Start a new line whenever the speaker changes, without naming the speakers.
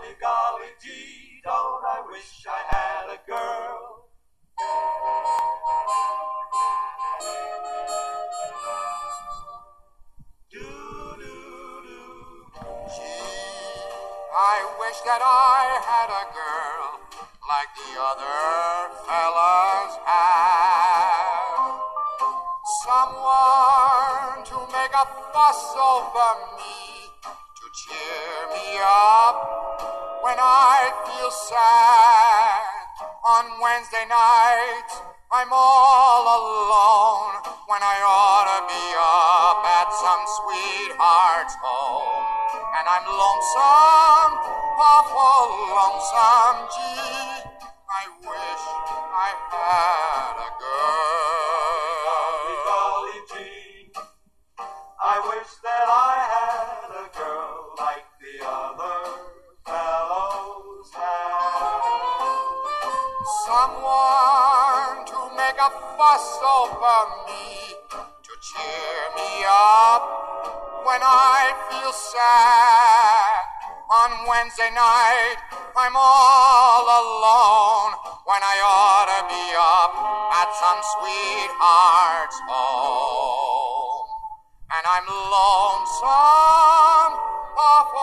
golly, golly gee, don't I wish I had a girl.
I wish that I had a girl like the other fellas have. Someone to make a fuss over me, to cheer me up when I feel sad. On Wednesday nights, I'm all alone when I ought to be up at some sweetheart's home. And I'm lonesome, awful lonesome, gee, I wish I had a
Golly,
girl.
golly gee, I wish that I had a girl like the other fellows have.
Someone to make a fuss over me, to cheer me up when I feel sad. On Wednesday night, I'm all alone when I ought to be up at some sweetheart's home. And I'm lonesome, awful